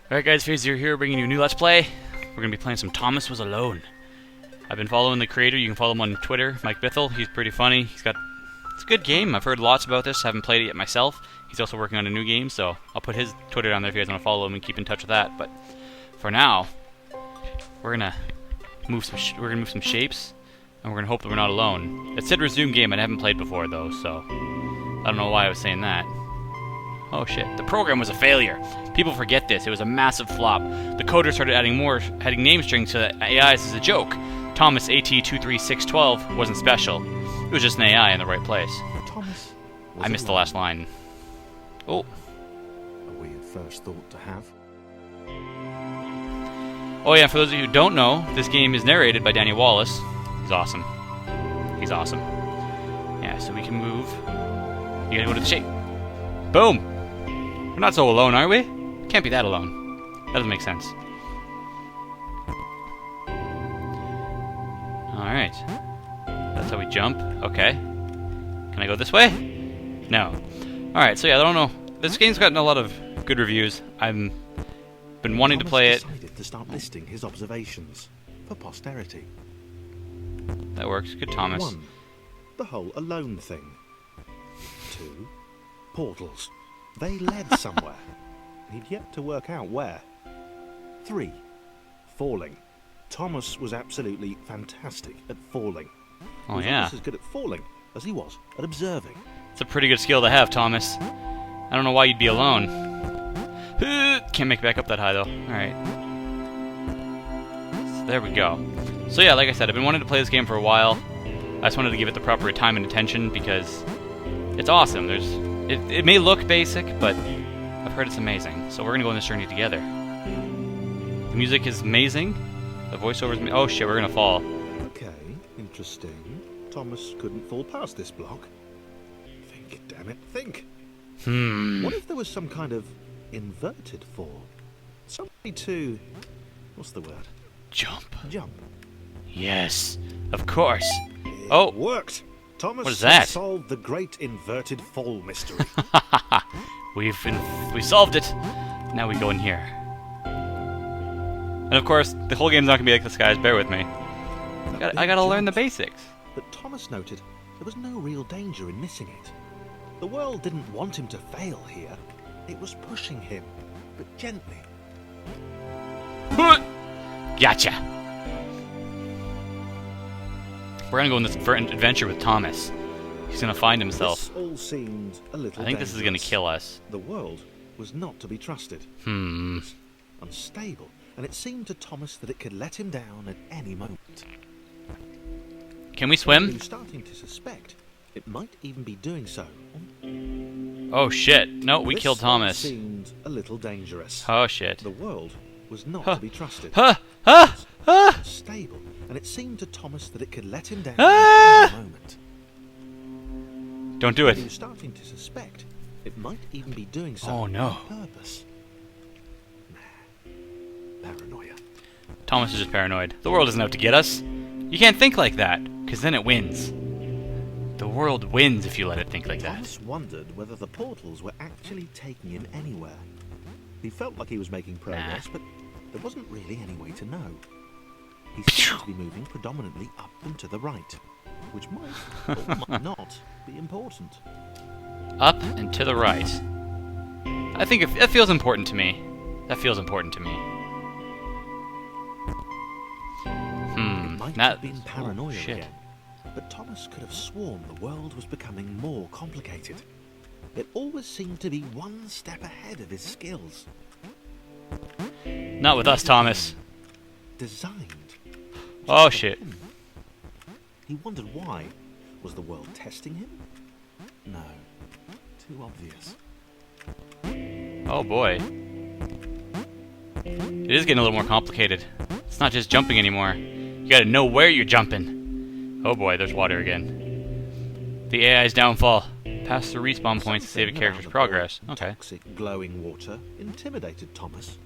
Alright guys, FaZe0 here bringing you a new Let's Play. We're going to be playing some Thomas Was Alone. I've been following the creator. You can follow him on Twitter, Mike Bithell. He's pretty funny. It's a good game. I've heard lots about this. Haven't played it yet myself. He's also working on a new game, so I'll put his Twitter down there if you guys want to follow him and keep in touch with that. But for now, we're gonna move some shapes, and we're gonna hope that we're not alone. It said resume game. I haven't played before though, so I don't know why I was saying that. Oh shit, the program was a failure. People forget this, it was a massive flop. The coder started adding name strings to the AIs as a joke. Thomas AT23612 wasn't special. It was just an AI in the right place. Thomas I missed the last line. Oh. A weird first thought to have. Oh yeah, for those of you who don't know, this game is narrated by Danny Wallace. He's awesome. He's awesome. Yeah, so we can move. You gotta go to the shape. Boom! We're not so alone, are we? Can't be that alone. That doesn't make sense. Alright. That's how we jump. Okay. Can I go this way? No. Alright, so yeah, I don't know. This game's gotten a lot of good reviews. I've been wanting to play it. Decided to start listing his observations for posterity. That works. Good Thomas. 1. The whole alone thing. 2. Portals. They led somewhere. He'd yet to work out where. 3. Falling. Thomas was absolutely fantastic at falling. Oh he was yeah. almost as good at falling as he was at observing. It's a pretty good skill to have, Thomas. I don't know why you'd be alone. Can't make it back up that high though. Alright. So there we go. So yeah, like I said, I've been wanting to play this game for a while. I just wanted to give it the proper time and attention because it's awesome. It may look basic, but I've heard it's amazing. So we're gonna go on this journey together. The music is amazing. The voiceover is oh shit, we're gonna fall. Okay, interesting. Thomas couldn't fall past this block. Think, damn it, think. What if there was some kind of inverted fall? Somebody to... what's the word? Jump. Jump. Yes, of course. It Oh. worked. Thomas What is that? has solved the great inverted fall mystery. we solved it. Now we go in here. And of course, the whole game's not gonna be like this, guys. Bear with me. I gotta learn the basics. But Thomas noted there was no real danger in missing it. The world didn't want him to fail here. It was pushing him, but gently. Gotcha. We're gonna go on this adventure with Thomas. He's gonna find himself. This all seemed a little I think this is gonna kill us. The world was not to be trusted. Unstable, and it seemed to Thomas that it could let him down at any moment. Can we He swim? was starting to suspect it might even be doing so. Oh shit. No, we This killed all Thomas. seemed a little dangerous. Oh shit. The world was not to be trusted. Unstable, and it seemed to Thomas that it could let him down at any moment. Don't do He it. was starting to suspect it might even be doing so Oh, no. on purpose. Nah. Paranoia. Thomas is just paranoid. The world isn't out to get us. You can't think like that, because then it wins. The world wins if you let it think like that. Thomas wondered whether the portals were actually taking him anywhere. He felt like he was making progress, but there wasn't really any way to know. He seemed to be moving predominantly up and to the right, which might or might not be important. Up and to the right. I think that feels important to me. That feels important to me. It might That have been paranoia shit. again, but Thomas could have sworn the world was becoming more complicated. It always seemed to be one step ahead of his skills. Not with us, Thomas. Designed. Oh just for shit. him. He wondered why. Was the world testing him? No. Too obvious. Oh boy. It is getting a little more complicated. It's not just jumping anymore. You gotta know where you're jumping. Oh boy, there's water again. The AI's downfall. Pass through respawn points to save a character's progress. Okay. Toxic glowing water intimidated Thomas.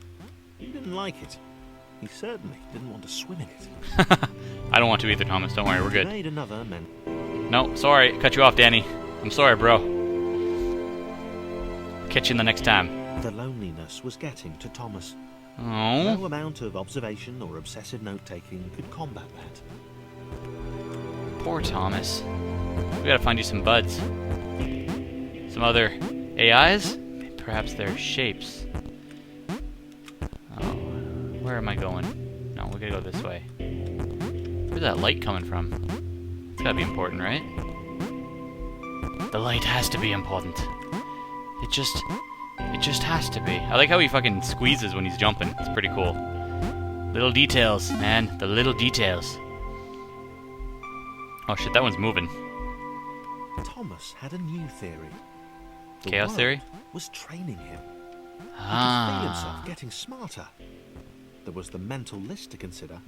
He didn't like it. He certainly didn't want to swim in it. I don't want to either, Thomas. Don't worry, we're good. Made another No, sorry. Cut you off, Danny. I'm sorry, bro. Catch you in the next time. The loneliness was getting to Thomas. Oh. No amount of observation or obsessive note-taking could combat that. Poor Thomas. We gotta find you some buds. Some other AIs? Perhaps they're shapes. Oh, where am I going? No, we gotta go this way. Where's that light coming from? It's gotta be important, right? The light has to be important. It just has to be. I like how he fucking squeezes when he's jumping. It's pretty cool. Little details, man. The little details. Oh shit, that one's moving. Thomas had a new theory. The Chaos world theory? was training him. He could feel himself Ah. getting smarter. There was the mental list to consider.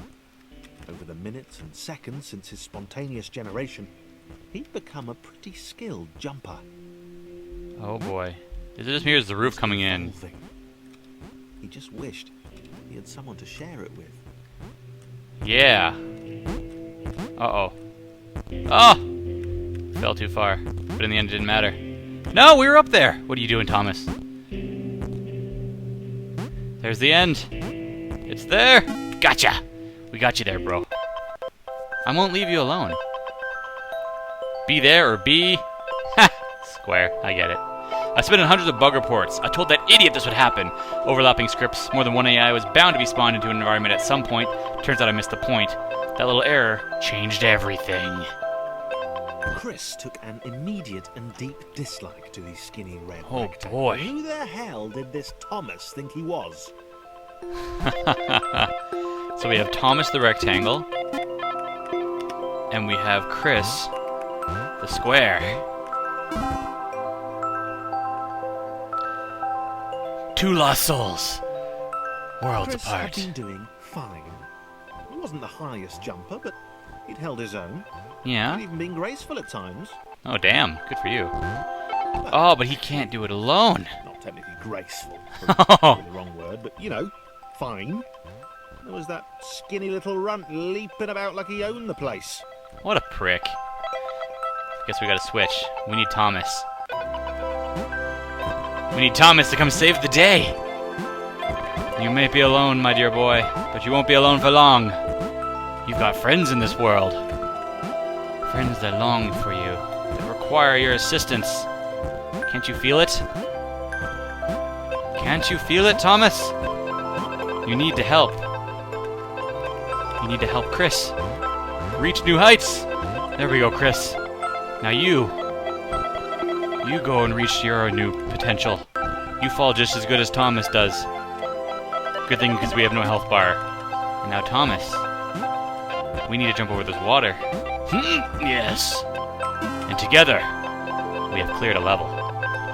Over the minutes and seconds since his spontaneous generation, he'd become a pretty skilled jumper. Oh boy. Is it just me or is the roof coming in? Evolving. He just wished he had someone to share it with. Yeah. Uh-oh. Oh! Fell too far. But in the end it didn't matter. No, we were up there! What are you doing, Thomas? There's the end. It's there! Gotcha! We got you there, bro. I won't leave you alone. Be there or be... Ha! Square. I get it. I submitted hundreds of bug reports. I told that idiot this would happen. Overlapping scripts. More than one AI was bound to be spawned into an environment at some point. Turns out I missed the point. That little error changed everything. Chris took an immediate and deep dislike to the skinny red Oh, rectangle. boy. Who the hell did this Thomas think he was? So we have Thomas the rectangle. And we have Chris the square. Two lost souls. Worlds Chris apart. had been doing fine. He wasn't the highest jumper, but he'd held his own. Yeah? He'd even been graceful at times. Oh, damn. Good for you. Oh, but he can't do it alone. Not technically graceful. Oh. Probably the wrong word, but you know, fine. There was that skinny little runt leaping about like he owned the place. What a prick. Guess we gotta switch. We need Thomas. We need Thomas to come save the day. You may be alone, my dear boy, but you won't be alone for long. You've got friends in this world. Friends that long for you, that require your assistance. Can't you feel it? Can't you feel it, Thomas? You need to help. You need to help Chris. Reach new heights. There we go, Chris. Now you go and reach your new potential. You fall just as good as Thomas does. Good thing because we have no health bar. And now Thomas. We need to jump over this water. Yes. And together, we have cleared a level.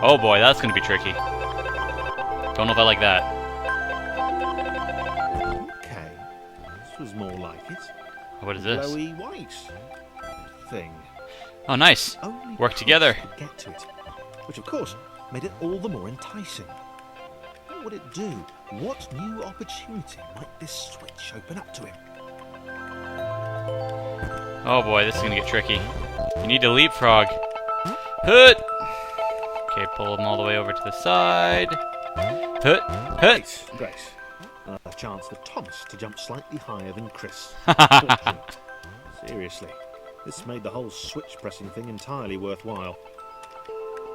Oh boy, that's going to be tricky. Don't know if I like that. Okay, this was more like it. What is this? Glowy white thing. Oh, nice. Only Work Chris together. could get to it, which of course made it all the more enticing. What would it do? What new opportunity might this switch open up to him? Oh boy, this is going to get tricky. You need to leapfrog. Hoot! Okay, pull them all the way over to the side. Hoot! Hoot! Great. A chance for Thomas to jump slightly higher than Chris. Fortunate. Seriously, this made the whole switch pressing thing entirely worthwhile.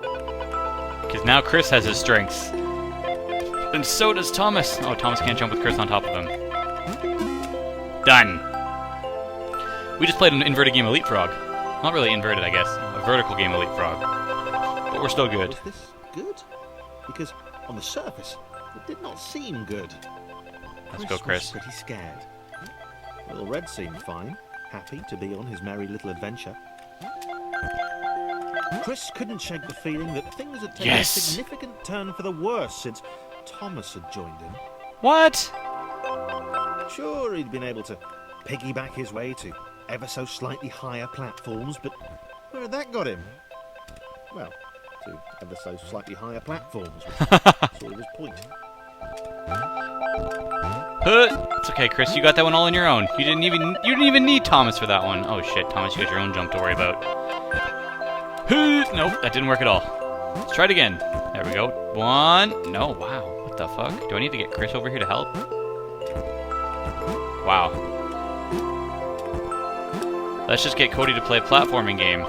Because now Chris has his strengths. And so does Thomas. Oh, Thomas can't jump with Chris on top of him. Done. We just played an inverted game of Leapfrog. Not really inverted, I guess. A vertical game of Leapfrog. But we're still good. Was this good? Because on the surface, it did not seem good. Let's go, Chris. Was pretty scared. Little Red seemed fine, happy to be on his merry little adventure. Chris couldn't shake the feeling that things had taken Yes! a significant turn for the worse since Thomas had joined him. What? Sure, he'd been able to piggyback his way to ever so slightly higher platforms, but where had that got him? Well, to ever so slightly higher platforms, which was sort of his point. Hoot! It's okay, Chris. You got that one all on your own. You didn't even need Thomas for that one. Oh shit, Thomas, you got your own jump to worry about. Hoot! Nope, that didn't work at all. Let's try it again. There we go. 1. No, wow. What the fuck? Do I need to get Chris over here to help? Wow. Let's just get Cody to play a platforming game.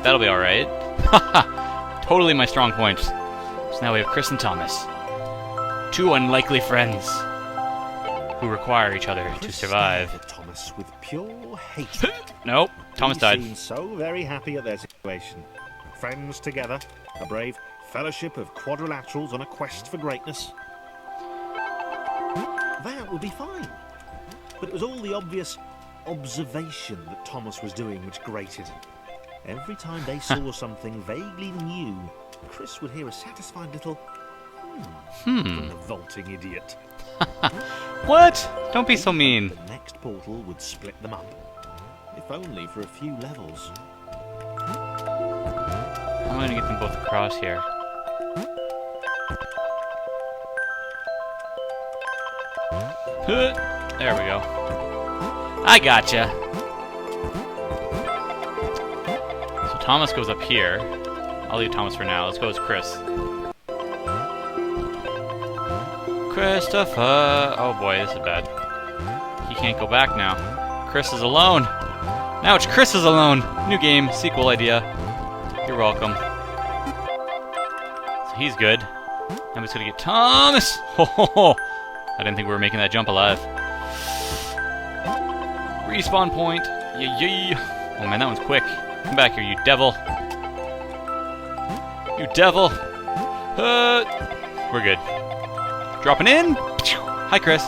That'll be alright. Haha! Totally my strong points. So now we have Chris and Thomas. 2 unlikely friends who require each other to survive. Stared at Thomas with pure hatred. Nope. Thomas He died. seemed so very happy at their situation. Friends together, a brave fellowship of quadrilaterals on a quest for greatness. That would be fine. But it was all the obvious observation that Thomas was doing which grated. Every time they saw something vaguely new, Chris would hear a satisfied little from the vaulting idiot. What? Don't be so mean. The next portal would split them up, if only for a few levels. I'm gonna get them both across here. There we go. I gotcha. So Thomas goes up here. I'll leave Thomas for now. Let's go with Chris. Christopher! Oh boy, this is bad. He can't go back now. Chris is alone. Now it's Chris is alone. New game, sequel idea. You're welcome. So he's good. I'm just gonna get Thomas. Ho ho ho! I didn't think we were making that jump alive. Respawn point. Yay! Oh man, that one's quick. Come back here, you devil. You devil. We're good. Dropping in. Hi, Chris.